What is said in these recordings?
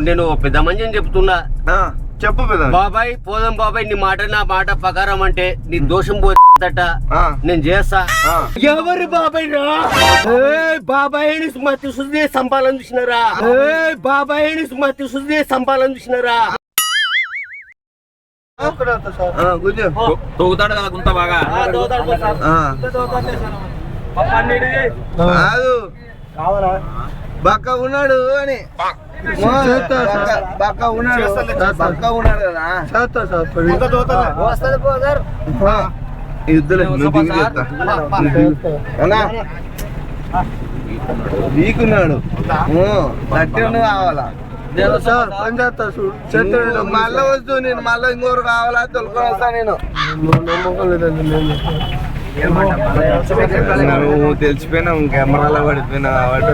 నేను పెద్ద మంచి చెప్తున్నా. చెప్పు బాబాయ్ పోదాం బాబాయ్, నీ మాట నా మాట ప్రకారం అంటే నీ దోషం పోతట నేను చేస్తా. ఎవరు బాబాయ్ రా? బాబాయ్ మతి శుద్ధి సంపాదన చూసినారా? బాబాయ్ మతి శుద్ధి సంపాదన చూసినారా? తోగుతాడు కదా గుంత బాగా. కాదు బక్క ఉన్నాడు అని బక్క ఉన్నాడు కదా యుద్ధలే వీకున్నాడు గట్టి కావాలా మళ్ళా వస్తూ నేను మళ్ళీ ఇంకోరు కావాలా తొలుకొని వస్తా. నేను నువ్వు తెలిసిపోయినా కెమెరాలో పడిపోయినా కాబట్టి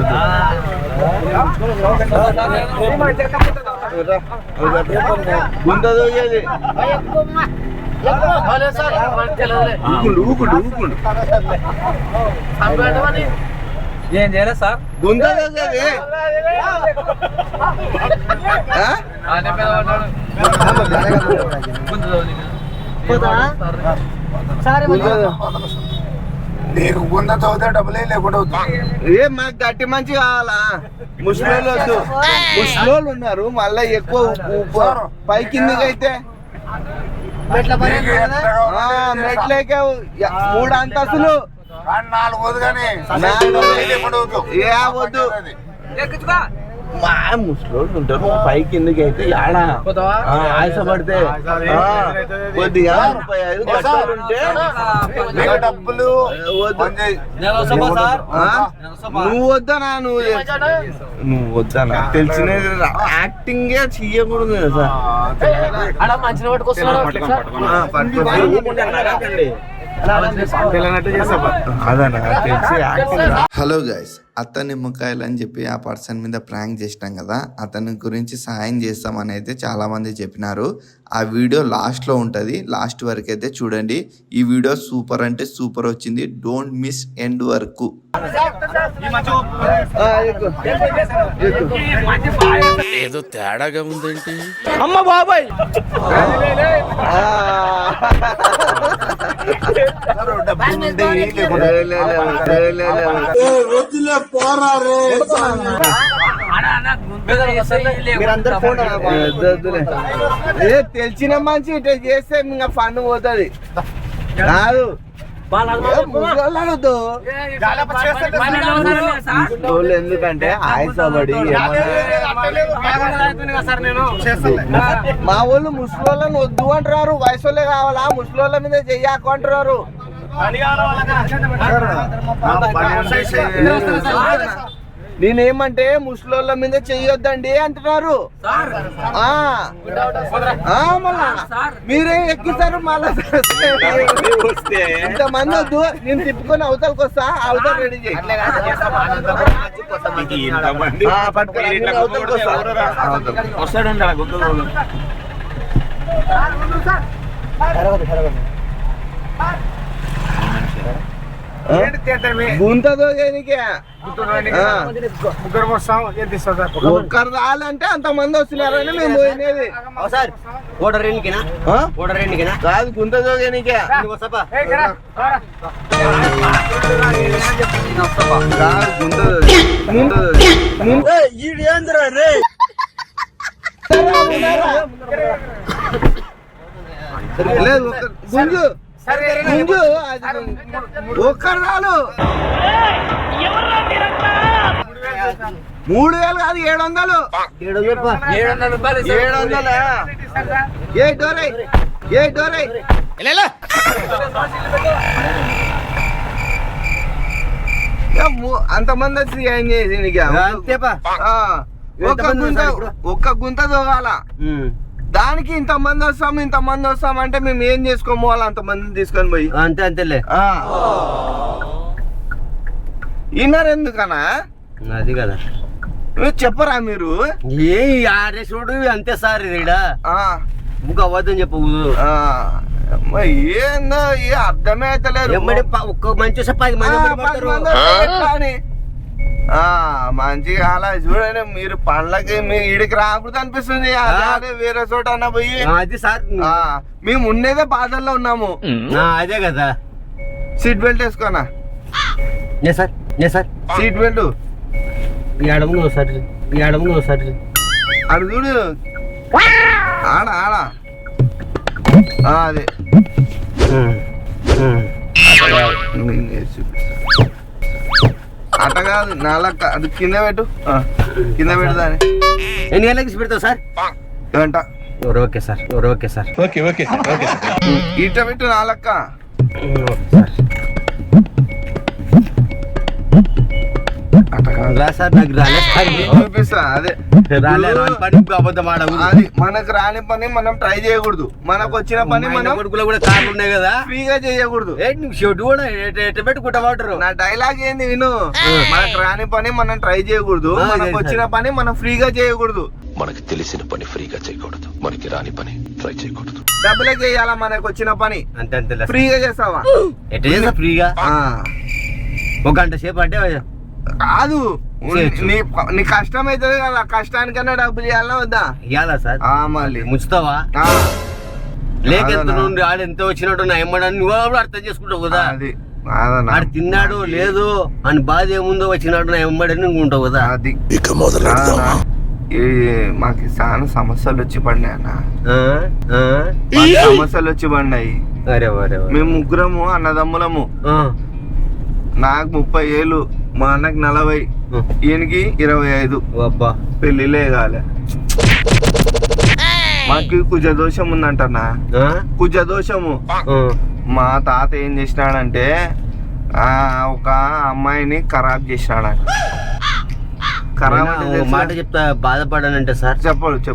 గుంత దోగేది ఊకుండు ఏం చేయలేదు సార్. గుంత దోగేది నీకు గుంత చదివితే డబ్బులే లేకుండా ఏ మాకు గట్టి మంచి కావాలా? ముసలోళ్ళు వద్దు, ముసలోళ్ళు ఉన్నారు మళ్ళా ఎక్కువ పై కిందకి అయితే మెట్లేకే 3 అంతస్తులు 4 వద్దు కానీ ఏ వద్దు. మా ముసలోళ్ళు ఉంటారు పై కిందకి అయితే ఆడ ఆశపడితే కొద్దిగా 35 గట్టాలుంటే డబ్బులు నువ్వు వద్దనా? నువ్వు వద్దనా? తెలిసినది యాక్టింగ్ చెయ్యకూడదు కదా హలో గైస్, అతని నిమ్మకాయలు అని చెప్పి ఆ పర్సన్ మీద ప్రాంక్ చేసినాం కదా, అతని గురించి సహాయం చేస్తామని అయితే చాలా మంది చెప్పినారు. ఆ వీడియో లాస్ట్ లో ఉంటది, లాస్ట్ వరకు అయితే చూడండి. ఈ వీడియో సూపర్ అంటే సూపర్ వచ్చింది, డోంట్ మిస్ ఎండ్ వరకు. ఏదో తేడాగా ఉందేంటి? అమ్మ బాబాయ్ తెలిసిన మంచి ఇట్లా చేస్తే ఇంకా ఫన్ పోతుంది. కాదు ఎందుకంటే ఆయుసబడి మా వాళ్ళు ముసలోళ్ళని వద్దు అంటున్నారు, వయసు వాళ్ళే కావాలా, ముసలోళ్ళ మీద చెయ్యాకు అంటున్నారు. నేనేమంటే ముసలోళ్ళ మీద చెయ్యొద్దండి అంటున్నారు. మళ్ళా మీరే ఎక్కిస్తారు. మళ్ళా ఇంతమంది వద్దు, నేను తిప్పుకొని అవతలకి వస్తా, అవతల రెడీ చేయి. గుంత దోగేనికే ఒక్కరు రాలంటే అంత మంది వస్తున్నారని మేము పోయినది. కాదు గుంత దోగేనికే లేదు గుంజు గుంజు ఒక్కరు రాలు. 3000 కాదు 700. 700 ఏ డోరై అంతమంది వచ్చి ఏం చేసి ఒక్క గుంత దోగాల. దానికి ఇంతమంది వస్తాం అంటే మేము ఏం చేసుకోవాలి? అంతమందిని తీసుకొని పోయి అంతేలే. విన్నారు ఎందుకనా? అది కదా చెప్పరా మీరు? ఏ ఆరేసుడు అంతే సార్, ఇడా అవ్వద్దని చెప్పు. ఏందో అర్థమే అవుతలేదు. ఒక్క మంచి 10 మంది మంచిగా అలా చూడండి, మీరు పండ్లకి మీ ఈడికి రాకూడదు అనిపిస్తుంది. అదే వేరే చోట అన్న పోయి అది సార్ మేము ఉండేదే బాధల్లో ఉన్నాము. అదే కదా. సీట్ బెల్ట్ వేసుకోనా? సార్ సీట్ బెల్ట్ ఏడము సార్ అడు చూడు, ఆడ ఆడ అదే అట్ట కాదు, నాలక్క అది కింద పెట్టు, కింద పెడదాని. ఎన్ని గంటలకు పెడతావు సార్? గంట. Okay sir. ఇట్ట పెట్టు నాలక్క. అట్ట కాదు రా సార్, నాకు చూపిస్తా. అదే అబద్ధం ఆడవు. అది మనకు రాని పని మనం ట్రై చేయకూడదు, మనకు వచ్చిన పని మనం కొడుకులో కూడా కార్లు ఉన్నాయి కదా, ఫ్రీగా చేయకూడదు. షెడ్ కూడా ఎట్ట పెట్టుకుంటా వాటరు. నా డైలాగ్ ఏంది విను, మనకు రాని పని మనం ట్రై చేయకూడదు, మనకు వచ్చిన పని మనం ఫ్రీగా చేయకూడదు. మనకి తెలిసిన పని ఫ్రీగా చేయకూడదు, మనకి రాని పని ట్రై చేయకూడదు. డబ్బులే చేయాలా మనకు వచ్చిన పని, అంతే అంతే. ఫ్రీగా చేస్తావా? ఎట్ట చేస్తా ఫ్రీగా? ఒక గంట సేపు అంటే కాదు, నీ కష్టం అవుతుంది కదా, కష్టానికన్నా డబ్బులు ఇవ్వాలా వద్దా? ఇవ్వాలా సార్? మళ్ళీ ముంచుతావా? లేక నుండి ఆడు ఎంత వచ్చినట్టు నా ఎమ్మడని నువ్వు కూడా అర్థం చేసుకుంటావు కదా. అది ఆడు తిన్నాడు లేదు అని బాధ ఏముందో వచ్చినాడు నా ఎమ్మడని నువ్వు ఉంటావు కదా. అది మాకు చాలా సమస్యలు వచ్చి పడినాయి అన్న, సమస్యలు వచ్చి పడినాయి. మేము ముగ్గురము అన్నదమ్ములము. నాకు 30 ఏళ్ళు, మా అన్నకి 40, ఈయనకి 25. పెళ్లిలే కాలే. మాకు కుజ దోషం ఉందంటన్నా, కుజ దోషము. మా తాత ఏం చేసినాడంటే ఒక అమ్మాయిని ఖరాబ్ చేసినాడు. ఖరాబ్ అంటే మాట చెప్తా, బాధపడానంటే సార్ చెప్పొచ్చు.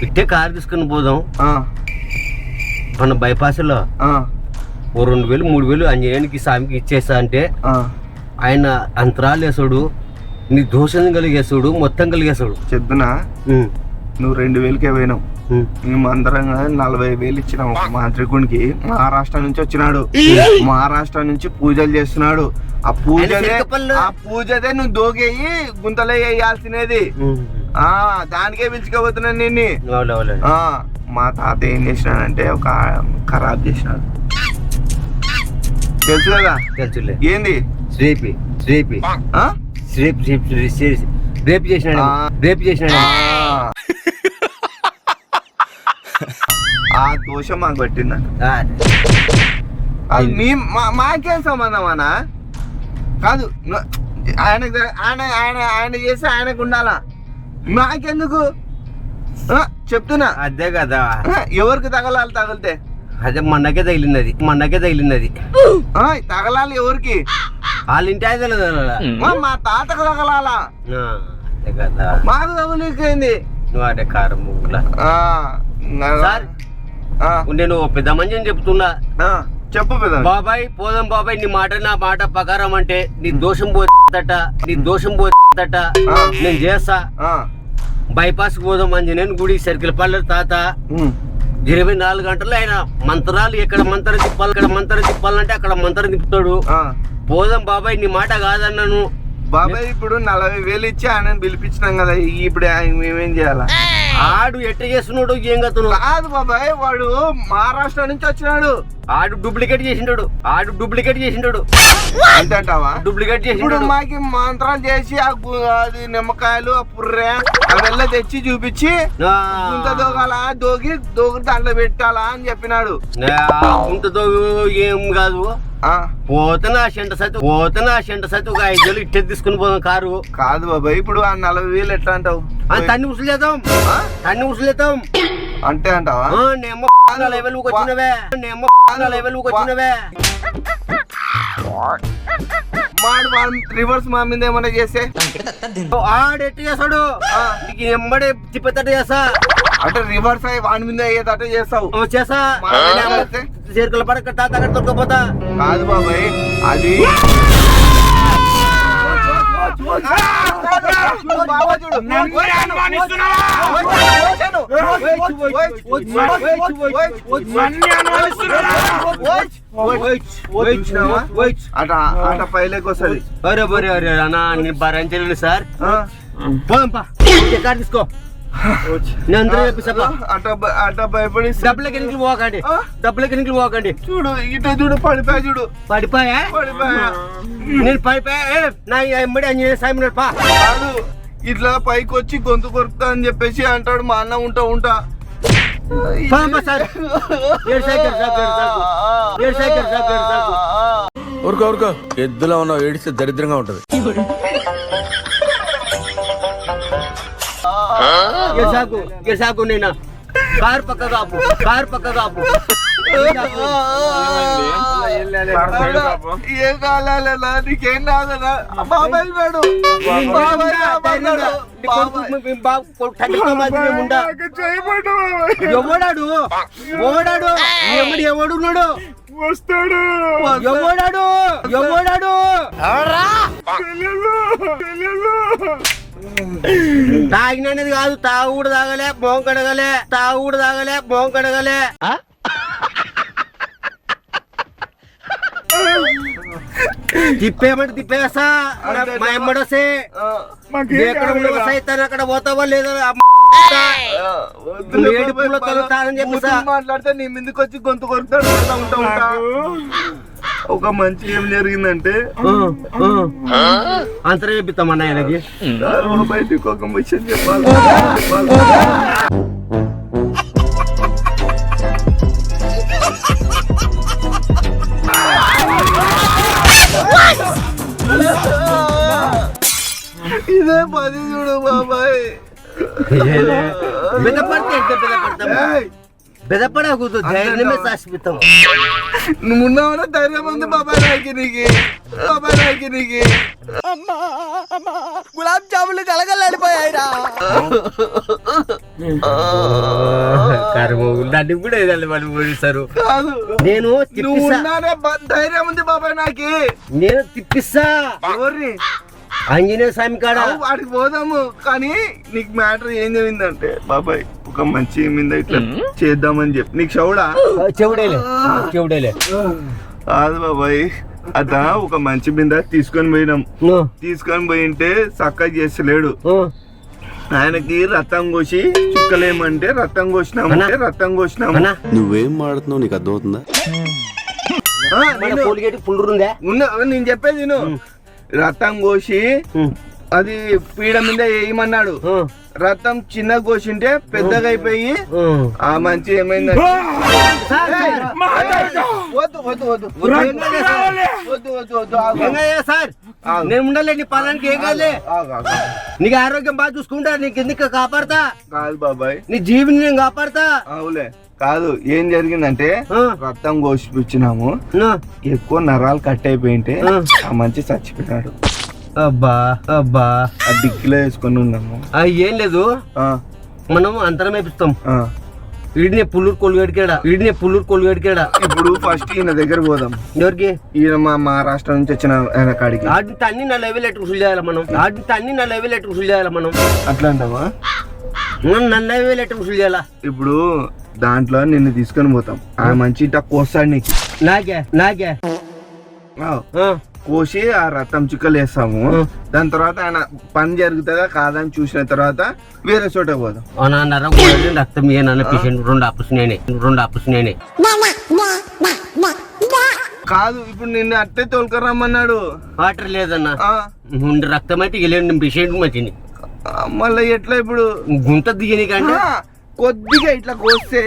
ఇట్టే కారు తీసుకుని పోదాం మన బైపాస్ లో, ఓ 2000 3000 అంజనేయునికి స్వామికి ఇచ్చేస్తా అంటే ఆయన అంతరాలేసాడు, నీ దోషం కలిగేసాడు, మొత్తం కలిగేసాడు. చెప్తున్నా, నువ్వు 2000కే పోయినావు, మేము అందరం 40,000 ఇచ్చినాం ఒక మాంత్రికునికి. మహారాష్ట్ర నుంచి వచ్చినాడు, మహారాష్ట్ర నుంచి పూజలు చేస్తున్నాడు. ఆ పూజదే నువ్వు దోగేయి గుంతలో వేయాల్సినది. దానికే పిలుచుకోబోతున్నాను నిన్ను. మా తాత ఏం చేసినాడంటే ఒక ఖరాబ్ చేసినాడు, తెలుసు కదా? తెలుసులే. ఏంది? రేపు చేసినాడు. ఆ దోషం మాకు పట్టిందంట. అది మాకేం సంబంధం అన్న? కాదు, ఆయన చేసి ఆయనకు ఉండాలా, మాకెందుకు చెప్తున్నా. అదే కదా, ఎవరికి తగలాలి? తగిలితే అదే మన్నకే తగిలింది. తగలాలి ఎవరికి? వాళ్ళ ఇంటి అయితే మా తాతకు తగలాలా, మాకు తగులిపోయింది. నువ్వు అదే కారం సార్. నేను పెద్ద మంచి చెప్తున్నా, చెప్పు పెద్ద బాబాయ్. పోదాం బాబాయ్, నీ మాట నా మాట ప్రకారం అంటే నీ దోషం పోతట నేను చేస్తా. బైపాస్ పోదాం అంజనేయుని గుడి, సర్కిల్ పల్లె తాత 24 గంటలు ఆయన మంత్రాలు, ఎక్కడ మంత్రం తిప్పాలంటే అక్కడ మంత్రం తిప్పుతాడు. పోదాం బాబాయ్, నీ మాట కాదన్నాను. బాబాయ్ ఇప్పుడు 40,000 ఇచ్చి ఆయన పిలిపించినాం కదా, ఇప్పుడు మేమేం చేయాలా? ఆడు ఎట్ట చేస్తున్నాడు ఏం కథను? కాదు బాబాయ్, వాడు మహారాష్ట్ర నుంచి వచ్చినాడు. ఆడు డూప్లికేట్ చేసిండాడు. అంతే అంటావా? డూప్లికేట్ చేసి ఇప్పుడు మాకి మంత్రాలు చేసి అది నిమ్మకాయలు, ఆ పుర్రె అవెల్లా తెచ్చి చూపించి గుంత దోగి దాంట్లో పెట్టాలా అని చెప్పినాడు. గుంతతో ఏం కాదు, పోతనా సెంట సత్తు ఒక 5,000 ఇట్టే తీసుకుని పోదాం కారు. కాదు బాబాయ్, ఇప్పుడు ఆ 40,000 ఎట్లా అంటావు? తన్ని ఉసులేద్దాం అంటే అంటావా? లెవెల్కి వచ్చినవే రివర్స్ మా మీద ఏమన్నా చేస్తే ఆడెట్టు చేస్తాడు, ఎమ్మడే తిప్పేటట్టు చేస్తా. అంటే రివర్స్ అయ్యి వాడి మీద అయ్యేటట్టు చేస్తావు? చేస్తా. చేరుకల పడక తాత తొక్కపోతా. కాదు బాబాయ్, అది అట పైలోకి వస్తుంది. అరే బరే అరే అన్నా నేను భరించలేను సార్. పోదంపా కార్డు తీసుకో. నేను అందరూ చెప్పిస్తా. అట భయపడి డబ్బులకి ఎన్నికలు పోకండి, డబ్బులకి ఎన్నికలు పోకండి. చూడు ఇట చూడు పడిపోయా, చూడు పడిపోయా నేను పడిపోయా. నా ఎమ్మడి అంజనేయ స్వామి పా. కాదు ఇట్లా పైకి వచ్చి గొంతు కొరుకుతా అని చెప్పేసి అంటాడు మా అన్న. ఉంటా సార్ ఊరుకో ఊరుకో, ఎద్దులో ఉన్నావు, ఏడిస్తే దరిద్రంగా ఉంటది. సాకు నేను కారు పక్కగా ఆపు, కారు పక్కగా ఆపు. ఏం కాలేనా నీకేం కాదనా? బాబాయ్ మేడు ఎవడాడు ఎవడాడు ఎమ్మడి ఎవడున్నాడు వస్తాడు. ఎవడాడు ఎవడాడు తాగినది కాదు, తాగు కూడా తాగలే, మొహం కడగలే, తాగు కూడా తాగలే, మొహం కడగలే. తిప్పేమంటే తిప్పేస్తా. మా ఎమ్మడొస్తే ఎక్కడ వస్తాయి అక్కడ పోతావా లేదా మాట్లాడితే నీ ముందుకు వచ్చి గొంతు కొరుకుతాడు. ఉంటా ఒక మంచి ఏం జరిగిందంటే అంతరం చెప్పిస్తామన్నా ఆయనకి. బయటకు ఒక విషయం చెప్పాలి. ఇదే పది చూడు బాబాయ్. బెదపడకూడదు, ధైర్యమే శాశ్వతం. నువ్వు ఉన్నావన్నా ధైర్యం ఉంది బాబాయ్ నాకి నీకు. బాబాయ్ నాకి నీకు గులాబ్ జాములు కలగలాడిపోయాయిరా. దాన్ని కూడా వాళ్ళు పోలీసారు. కాదు నేను నువ్వు ఉన్నానే ధైర్యం ఉంది బాబాయ్ నాకి. నేను తిప్పిస్తా. ఎవరిని? ఆంజనేయ స్వామి కాడ వాడికి పోదాము. కానీ నీకు మ్యాటర్ ఏం జరిగిందంటే బాబాయ్ ఒక మంచి మీద ఇట్లా చేద్దామని చెప్పి నీకు చెవుడా? చెవుడేలే చెవుడేలే కాదు బాబాయ్. అత ఒక మంచి మీద తీసుకొని పోయినాం. తీసుకొని పోయింటే చక్కగా చేస్తలేడు. ఆయనకి రక్తం కోసి చుక్కలేమంటే రక్తం కోసినామంటే రక్తం కోసినాము. నువ్వేం మాడుతున్నావు, నీకు అర్థమవుతుందా? నేను చెప్పేది నేను రక్తం కోసి అది పీడ మీద వేయమన్నాడు. రక్తం చిన్న కోసింటే పెద్దగా అయిపోయి ఆ మంచి ఏమైందంటే నేను ఉండాలి నీ పాలనకి ఏం కాదులే. నీకు ఆరోగ్యం బాగా చూసుకుంటా, నీకు ఎందుకు కాపాడతా. కాదు బాబాయ్ నీ జీవిని నేను కాపాడతా. అవులే కాదు ఏం జరిగిందంటే రక్తం కోసిపుచ్చినాము. ఎక్కువ నరాలు కట్ అయిపోయింటే ఆ మంచి చచ్చిపోయినాడు. అబ్బా అబ్బా ఆ డిక్కిలో వేసుకొని ఉన్నాము. ఏం లేదు, మనం అంతరం వేపిస్తాం. వీడిని పుల్లూరు కొలుగడికాడా, వీడిని పుల్లూరు కొలుగడికాడా. ఇప్పుడు ఫస్ట్ ఈయన దగ్గర పోదాం. ఎవరికి? ఈయన మా మహారాష్ట్ర నుంచి వచ్చిన ఆయన కాడికి. ఆడిని అన్ని నా లెవెల్ ఎట్టు వసూలు చేయాలి మనం, ఆడిని అన్ని నా లెవెల్ ఎట్టు వసూలు చేయాలి మనం. అట్లా అంటావా? నన్ను లెవెల్ ఎట్టు వసూలు చేయాలా? ఇప్పుడు దాంట్లో నిన్ను తీసుకొని పోతాం. ఆ మంచి ఇట్లా కోస్తాడు నీకు. నాకే నాకే కోసి ఆ రక్తం చుక్కలు వేస్తాము. దాని తర్వాత ఆయన పని జరుగుతుందా కాదని చూసిన తర్వాత వేరే చోట పోదాం. రక్తం పేషెంట్ 2 ఆపరేషన్ కాదు ఇప్పుడు నిన్ను అట్టే తోలుకరమ్మన్నాడు. వాటర్ లేదన్నా, రక్తం అయితే వెళ్ళండి పేషెంట్ మంచిది. మళ్ళీ ఎట్లా ఇప్పుడు గుంత దిగని కంటే కొద్దిగా ఇట్లా కోస్తే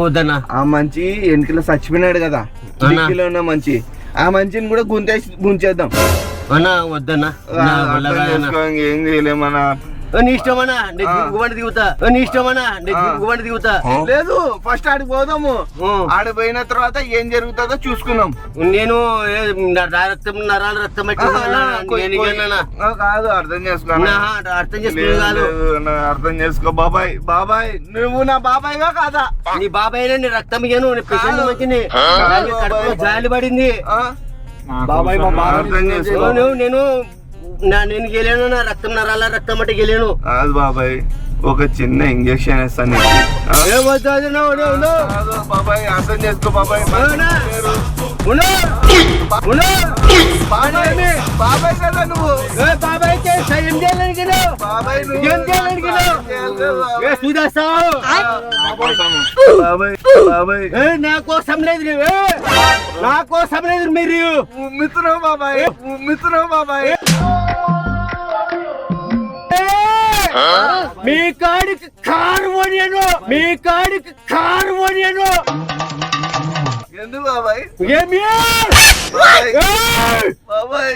వద్దన్నా. ఆ మంచి ఎన్నికల్లో చచ్చిపోయినాడు కదా, ఎన్నికలో ఉన్న మంచి ఆ మంచిని కూడా గుంచేద్దాం అన్నా. వద్దన్నా, ఏం చేయలేమన్నా. నీ ఇష్టమన్నా, దిగుతా. నీ ఇష్టమన్నా, దిగుతా. లేదు ఫస్ట్ ఆడికి పోదాము. ఆడికి పోయిన తర్వాత ఏం జరుగుతుందో చూసుకున్నాం. నేను నరాలు రక్తం కాదు అర్థం చేసుకున్నా. అర్థం చేసుకున్నా కాదు, అర్థం చేసుకో బాబాయ్. బాబాయ్ నువ్వు నా బాబాయ్గా కాదా? నీ బాబాయ్ నీ రక్తం ఇయ్యను, నీ పేషెంట్ మంచిని జాలి పడింది. బాబాయ్ అర్థం చేసుకో. నేను గెలేను, నా రక్తం నరాల రక్తం అంటే గెలేను. కాదు బాబాయ్ ఒక చిన్న ఇంజెక్షన్ వేస్తాను నీకు. బాబాయ్ అర్థం చేసుకో బాబాయ్. బాబాయ్ కదా నువ్వు. బాబాయ్ బాబాయ్ నా కోసం లేదు నా కోసం లేదు మీరు మిత్రం బాబాయ్ మిత్రం బాబాయ్. మీ కాడికి కారు వడియను మీ కాడికి కారు వడియను ఎందుకు బాబాయ్? ఏమి బాబాయ్ బాబాయ్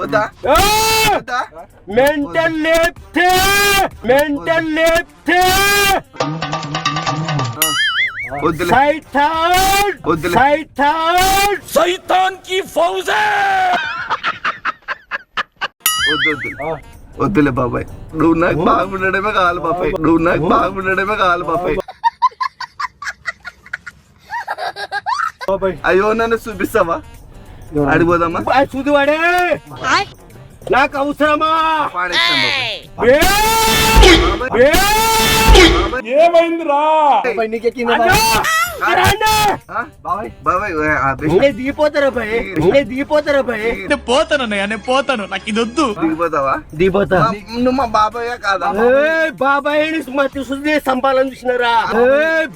వద్దా వద్దా? మెంటల్ లేప్తే వద్దులే సైతాన్ వద్దులే. సైతాన్ కి ఫౌజే వద్దు వద్దులే బాబాయ్. నువ్వు నాకు బాగుండడమే కావాలి బాబాయ్. నువ్వు నాకు బాగుండడమే కావాలి బాబాయ్. అయ్యో నన్ను చూపిస్తావా? అడిగిపోదామా? చూదువాడే నాకు అవసరమా పాడేస్తాం బాబాయ్. ఏమైందిరా బాబాయ్ దిగిపోతారా భయ్ దిగిపోతారా భయ్ పోతాను నాకు ఇది వద్దు. దిగిపోతావా? దిగిపోతా నువ్వు మా బాబాయ్ కాదా? బాబాయ్ మతి శుద్ధి సంపాలని చూసినారా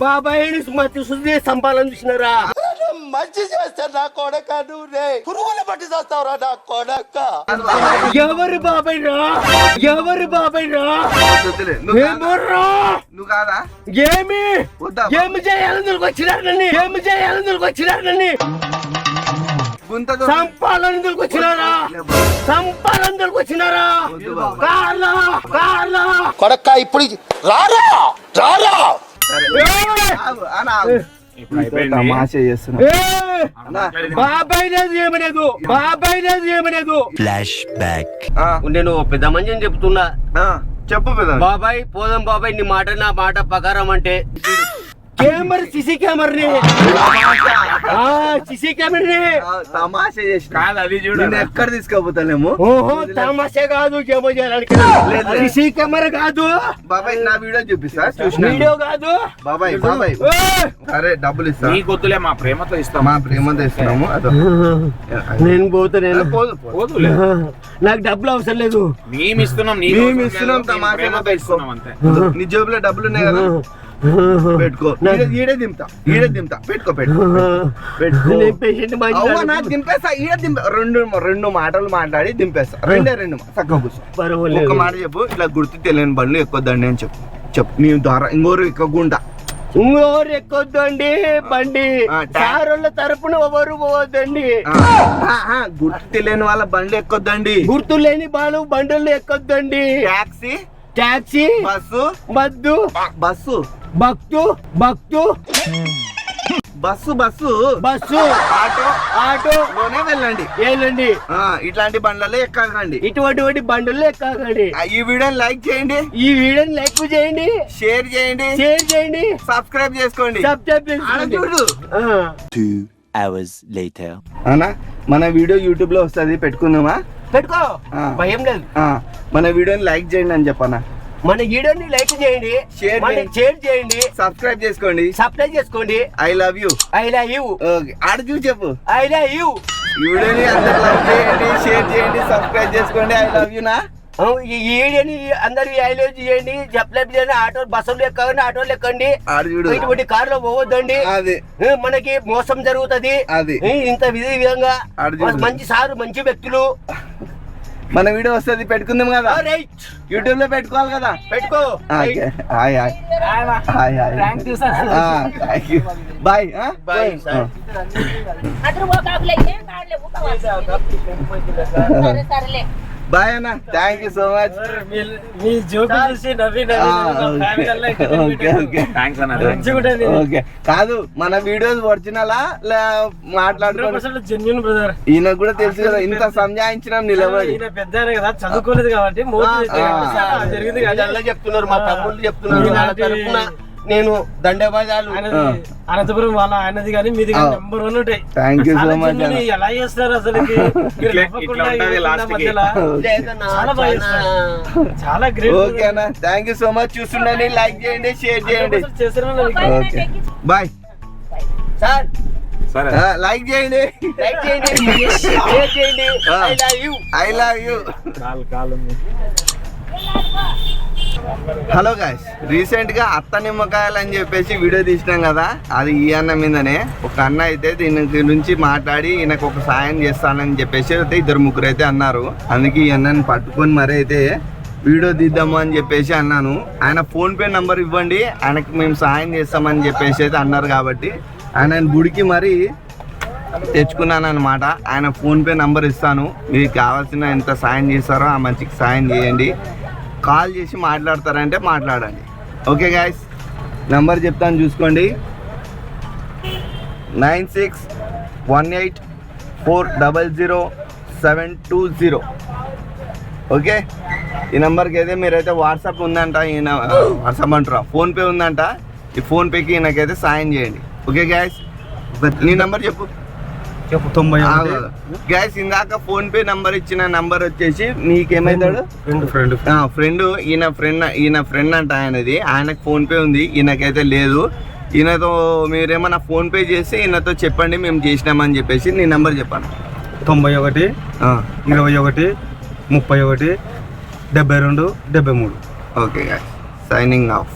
బాబాయ్ మతి శుద్ధి సంపాలని చూసినారా మంచి చేస్తే నా కొడక నువ్వు పురుగుల పట్టి చేస్తావురా నా కొడక. ఎవరు బాబాయ్ రా వద్దులే. నువ్వు కాదా? ఏమి వద్దా? ఏమి చేయాలని వచ్చినారని గుంతతో సంపాలని వచ్చినారా కార్లా కొడక ఇప్పుడు రారా రారా. ఆగు, అన్న, ఆగు. తమాషా చేస్తున్నా. బాబాయ్ ఏమలేదు ఫ్లాష్ బ్యాక్. నేను పెద్ద మంచి చెప్తున్నా చెప్పు పెద్ద. బాబాయ్ పోదాం బాబాయ్ నీ మాట నా మాట ప్రకారం అంటే కెమెరా సిసి కెమెరాని తమాషా చేసిన ఎక్కడ తీసుకోపోతానేమో. ఓహో తమాషా కాదు ఏమో చేయడానికి సిసి కెమెరా కాదు బాబాయ్ నా వీడియో చూపిస్తా చూసిన వీడియో కాదు బాబాయ్ సరే డబ్బులు ఇస్తా. నీకొద్దులే మా ప్రేమతో ఇస్తాం. మా ప్రేమతో ఇస్తున్నాము. అదో నేను పోతా పోదులే. నాకు డబ్బులు అవసరం లేదు మేము ఇస్తున్నాం మేము ఇస్తున్నాం. తమాషా ఇస్తున్నాం అంతే. నీ జేబులో డబ్బులు ఉన్నాయి కదా పెట్టుకో. ఈడే దింపుతా పెట్టుకో నేను పేషెంట్ అవ్వ నాకు దింపేస్తా. ఈడ రెండు మాటలు మాట్లాడి దింపేస్తా. రెండు చక్కగా కూర్చో. ఒక మాట చెప్పు. ఇట్లా గుర్తు తెలియని బండ్లు ఎక్కువద్దండి అని చెప్పు నీ ద్వారా ఇంకోరు ఎక్కువగుంటా. ఇంకోరు ఎక్కొద్దండి బండి కారుల తరపున ఎవరు పోవద్దండి గుర్తు తెలియని వాళ్ళ బండ్లు ఎక్కొద్దండి. గుర్తు లేని బండులు ఎక్కొద్దండి టాక్సీ బస్సు బద్దు బస్సు బస్సు ఆటో లోనే వెళ్ళండి. ఇట్లాంటి బండ్లలో ఎక్కకండి. ఇటువంటి బండుల్లో ఎక్కాకండి. ఈ వీడియోని లైక్ చేయండి. షేర్ చేయండి. సబ్స్క్రైబ్ చేసుకోండి. చూడు 2 hours later. అన్నా మన వీడియో యూట్యూబ్ లో వస్తుంది. పెట్టుకుందామా? పెట్టుకో భయం లేదు. మన వీడియోని లైక్ చేయండి అని చెప్పనా. మన వీడియోని లైక్ చేయండి, షేర్ చేయండి, సబ్స్క్రైబ్ చేసుకోండి. I love you. ఆడ చూసి చెప్పు. I love you. ఈ వీడియోని అందరు లైక్ చేయండి, షేర్ చేయండి, సబ్స్క్రైబ్ చేసుకోండి. ఐ లవ్ యూ నా. ఈ వీడియోని అందరు ఐ లవ్ చేయండి. సబ్స్క్రైబ్ చేయండి. ఆటో బస్సులు ఎక్కండి, ఆటోలు ఎక్కండి. ఆడ చూడు. ఇటువంటి కారులో పోవద్దండి. అది మనకి మోసం జరుగుతుంది. అది ఇంత విధంగా మంచి సారు మంచి వ్యక్తులు. మన వీడియో వస్తుంది. పెట్టుకుందాం కదా. యూట్యూబ్ లో పెట్టుకోవాలి కదా. పెట్టుకో. బాయ్. బాయ్ అన్న. Thank you so much. Okay కాదు మన వీడియోస్ ఒరిజినలా మాట్లాడుకో. Genuine brother. ఈయనకు కూడా తెలుసు కదా ఇంత సంజాయించినాం నిలబడి. పెద్ద కదా చదువుకోలేదు కాబట్టి జరిగింది. చెప్తున్నారు మా తమ్ముళ్ళు చెప్తున్నారు. నేను ధన్యవాదాలు. అనంతపురం వాళ్ళ ఆయనది కానీ మీది కానీ నెంబర్ 1 ఉంటాయి. థ్యాంక్ యూ సో మచ్ చాలా ఎలా చేస్తారు అసలు చాలా బాగా చేస్తారు. చాలా గ్రేట్. ఓకేనా, థ్యాంక్ యూ సో మచ్. చూస్తుండండి, లైక్ చేయండి, షేర్ చేయండి. ఓకే బాయ్ సార్ సరే లైక్ చేయండి, లైక్ చేయండి, షేర్ చేయండి. I love you. I love you. Hello guys, recent గా అత్త నిమ్మకాయలు అని చెప్పేసి వీడియో తీసినాం కదా, అది ఈ అన్న మీదనే. ఒక అన్న అయితే దీని గురించి మాట్లాడి ఈయనకు ఒక సాయం చేస్తానని చెప్పేసి అయితే ఇద్దరు ముగ్గురు అయితే అన్నారు. అందుకే ఈ అన్నని పట్టుకొని మరి అయితే వీడియో తీద్దాము అని చెప్పేసి అన్నాను. ఆయన ఫోన్ పే నంబర్ ఇవ్వండి, ఆయనకు మేము సాయం చేస్తామని చెప్పేసి అయితే అన్నారు. కాబట్టి ఆయన గుడికి మరి తెచ్చుకున్నాను అనమాట. ఆయన ఫోన్ పే నంబర్ ఇస్తాను, మీకు కావాల్సిన ఎంత సాయం చేస్తారో ఆ మంచికి సాయం చేయండి. కాల్ చేసి మాట్లాడతారంటే మాట్లాడండి. ఓకే గాయస్, నంబర్ చెప్తాను చూసుకోండి. 9618400720. ఓకే, ఈ నెంబర్కి అయితే మీరైతే వాట్సాప్ ఉందంట, ఈయన వాట్సాప్ అంటారా, ఫోన్పే ఉందంట. ఈ ఫోన్పేకి ఈయనకైతే సాయం చేయండి. ఓకే గాయస్, నీ నెంబర్ చెప్పు. 91 గ్యాస్ ఇందాక ఫోన్ పే నంబర్ ఇచ్చిన నంబర్ వచ్చేసి నీకేమైతాడు ఫ్రెండ్. ఈయన ఫ్రెండ్ అంట ఆయనది. ఆయనకు ఫోన్ పే ఉంది, ఈయనకైతే లేదు. ఈయనతో మీరేమన్నా ఫోన్ పే చేసి ఈయనతో చెప్పండి మేము చేసినామని చెప్పేసి. నీ నంబర్ చెప్పాను. 91 21 31 72 73. Okay guys, signing off.